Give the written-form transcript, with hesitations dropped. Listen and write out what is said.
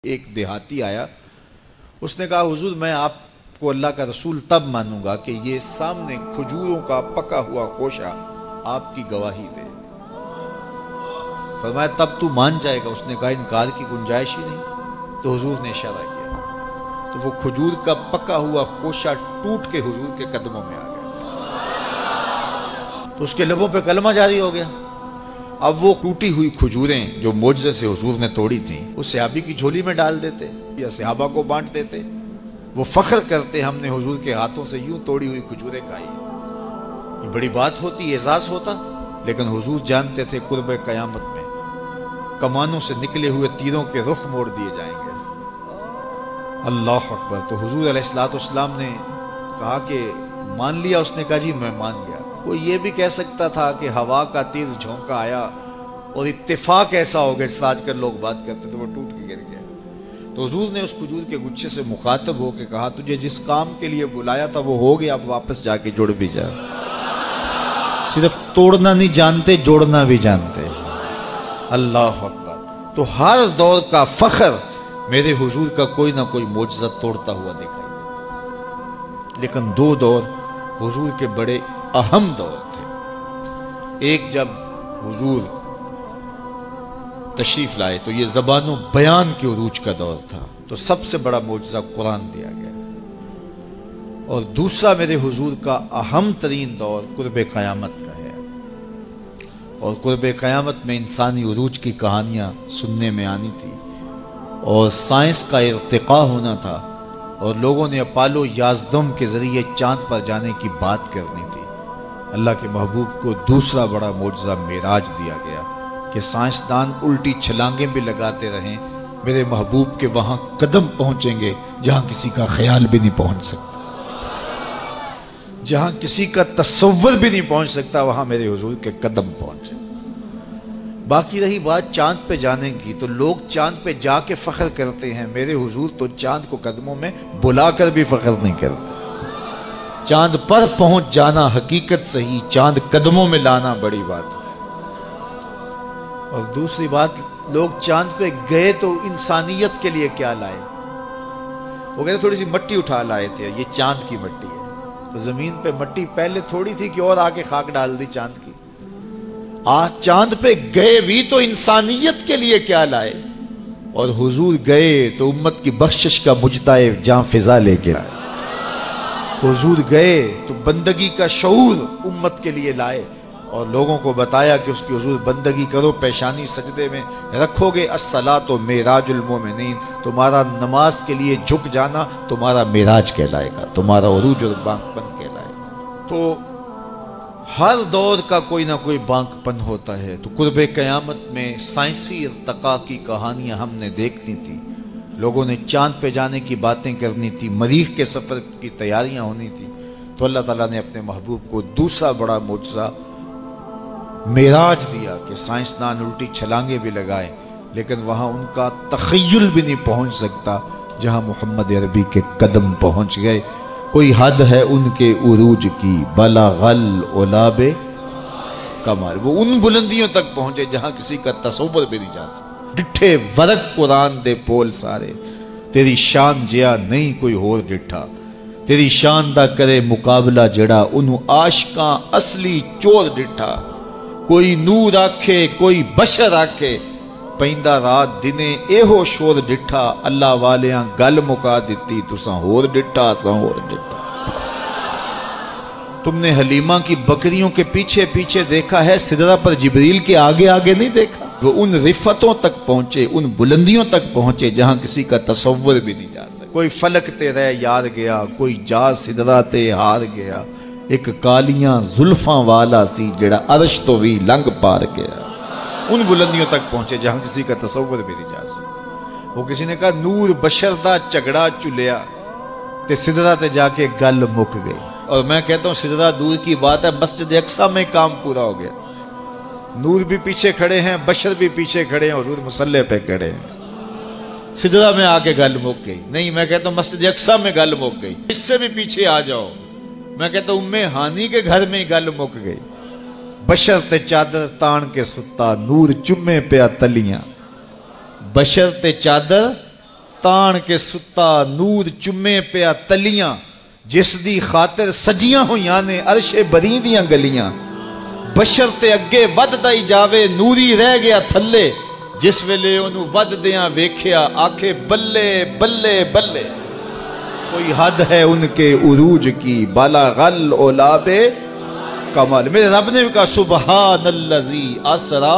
ایک دیہاتی آیا، اس نے کہا حضور میں آپ کو اللہ کا رسول تب مانوں گا کہ یہ سامنے کھجوروں کا پکا ہوا خوشہ آپ کی گواہی دے۔ فرمایا تب تو مان جائے گا؟ اس نے کہا انکار کی گنجائش ہی نہیں۔ تو حضور نے اشارہ کیا تو وہ کھجور کا پکا ہوا خوشہ ٹوٹ کے حضور کے قدموں میں آ گیا، تو اس کے لبوں پہ کلمہ جاری ہو گیا۔ اب وہ ٹوٹی ہوئی کھجوریں جو معجزے سے حضور نے توڑی تھیں اس صحابی کی جھولی میں ڈال دیتے یا صحابہ کو بانٹ دیتے، وہ فخر کرتے ہم نے حضور کے ہاتھوں سے یوں توڑی ہوئی کھجوریں کھائی۔ یہ بڑی بات ہوتی، اعزاز ہوتا، لیکن حضور جانتے تھے قرب قیامت میں کمانوں سے نکلے ہوئے تیروں کے رخ موڑ دیے جائیں گے۔ اللہ اکبر۔ تو حضور علیہ السلام نے کہا کہ مان لیا؟ اس نے کہا جی میں مان گیا۔ وہ یہ بھی کہہ سکتا تھا کہ ہوا کا تیز جھونکا آیا اور اتفاق ایسا ہو گیا، آج کل لوگ بات کرتے تو وہ ٹوٹ کے گر گیا۔ تو حضور نے اس کھجور کے گچھے سے مخاطب ہو کے کہا تجھے جس کام کے لیے بلایا تھا وہ ہو گیا، اب واپس جا کے جڑ بھی جا۔ صرف توڑنا نہیں جانتے، جوڑنا بھی جانتے۔ اللہ اکبر۔ تو ہر دور کا فخر میرے حضور کا کوئی نہ کوئی معجزہ توڑتا ہوا دکھائی دے، لیکن دو دور حضور کے بڑے اہم دور تھے۔ ایک جب حضور تشریف لائے تو یہ زبان و بیان کے عروج کا دور تھا، تو سب سے بڑا معجزہ قرآن دیا گیا، اور دوسرا میرے حضور کا اہم ترین دور قرب قیامت کا ہے، اور قرب قیامت میں انسانی عروج کی کہانیاں سننے میں آنی تھی، اور سائنس کا ارتقاء ہونا تھا، اور لوگوں نے اپالو 11 کے ذریعے چاند پر جانے کی بات کرنی تھی۔ اللہ کے محبوب کو دوسرا بڑا معجزہ معراج دیا گیا کہ سائنسدان الٹی چھلانگیں بھی لگاتے رہیں، میرے محبوب کے وہاں قدم پہنچیں گے جہاں کسی کا خیال بھی نہیں پہنچ سکتا، جہاں کسی کا تصور بھی نہیں پہنچ سکتا، وہاں میرے حضور کے قدم پہنچے۔ باقی رہی بات چاند پہ جانے کی، تو لوگ چاند پہ جا کے فخر کرتے ہیں، میرے حضور تو چاند کو قدموں میں بلا کر بھی فخر نہیں کرتے۔ چاند پر پہنچ جانا حقیقت صحیح، چاند قدموں میں لانا بڑی بات ہے۔ اور دوسری بات، لوگ چاند پہ گئے تو انسانیت کے لیے کیا لائے؟ وہ کہتے تھوڑی سی مٹی اٹھا لائے تھے، یہ چاند کی مٹی ہے، تو زمین پہ مٹی پہلے تھوڑی تھی کہ اور آگے خاک ڈال دی چاند کی۔ آج چاند پہ گئے بھی تو انسانیت کے لیے کیا لائے، اور حضور گئے تو امت کی بخشش کا مجتاع جاں فضا لے کے آئے۔ حضور گئے تو بندگی کا شعور امت کے لیے لائے، اور لوگوں کو بتایا کہ اس کی حضور بندگی کرو، پیشانی سجدے میں رکھو گے، الصلاۃ معراج المومنین، تمہارا نماز کے لیے جھک جانا تمہارا معراج کہلائے گا، تمہارا عروج اور بانک پن کہلائے گا۔ تو ہر دور کا کوئی نہ کوئی بانک پن ہوتا ہے۔ تو قرب قیامت میں سائنسی ارتقاء کی کہانیاں ہم نے دیکھنی تھی، لوگوں نے چاند پہ جانے کی باتیں کرنی تھی، مریخ کے سفر کی تیاریاں ہونی تھی، تو اللہ تعالیٰ نے اپنے محبوب کو دوسرا بڑا معجزہ معراج دیا کہ سائنسدان الٹی چھلانگیں بھی لگائیں، لیکن وہاں ان کا تخیل بھی نہیں پہنچ سکتا جہاں محمد عربی کے قدم پہنچ گئے۔ کوئی حد ہے ان کے عروج کی، بلغ العلا کمال، وہ ان بلندیوں تک پہنچے جہاں کسی کا تصور بھی نہیں جا سکتا۔ ڈٹھے ورق قرآن دے پول سارے، تیری شان جیا نہیں کوئی ہور ڈٹھا، تیری شان دا کرے مقابلہ جڑا انہوں عاشقاں اصلی چور ڈٹھا۔ کوئی نور آکھے کوئی بشر آکھے، پیندہ رات دنے ایہو شور ڈٹھا، اللہ والیاں گل مکا دیتی تساں ہور ڈٹھا اساں ہور ڈٹھا۔ تم نے حلیمہ کی بکریوں کے پیچھے پیچھے دیکھا ہے، سدرہ پر جبریل کے آگے آگے نہیں دیکھا۔ وہ ان رفتوں تک پہنچے، ان بلندیوں تک پہنچے جہاں کسی کا تصور بھی نہیں جا سکتا۔ کوئی فلک تے رہ یار گیا، کوئی جا سدرہ تے ہار گیا، ایک کالیاں زلفاں والا سی جڑا عرش تو بھی لنگ پار گیا۔ ان بلندیوں تک پہنچے جہاں کسی کا تصور بھی نہیں جا سکتا۔ وہ کسی نے کہا نور بشر دا جھگڑا چلیا تے سدرہ تے جا کے گل مک گئی، اور میں کہتا ہوں سدرہ دور کی بات ہے، مسجد اقصیٰ میں کام پورا ہو گیا۔ نور بھی پیچھے کھڑے ہیں، بشر بھی پیچھے کھڑے ہیں، حضور مصلی پہ کھڑے ہیں، سدرہ میں آ کے گل مک گئی۔ نہیں، میں کہتا ہوں مسجد اقصیٰ میں گل مک گئی، اس سے بھی پیچھے آ جاؤ، میں کہتا ہوں ہانی کے گھر میں گل مک گئی۔ بشر تے چادر تان کے ستا، نور چمے پیا تلیاں، بشر تے چادر تان کے ستا نور چمے پیا تلیاں جس دی خاطر سجیاں ہویاں نے عرش بری دیاں گلیاں بشر تے اگے وددا ہی جاوے نوری رہ گیا تھلے جس ویلے انہوں ود دیاں ویکھیا آکھے بلے بلے بلے کوئی حد ہے ان کے عروج کی بالا غل اولاب کمال. میرے رب نے کہا سبحان اللذی اسرا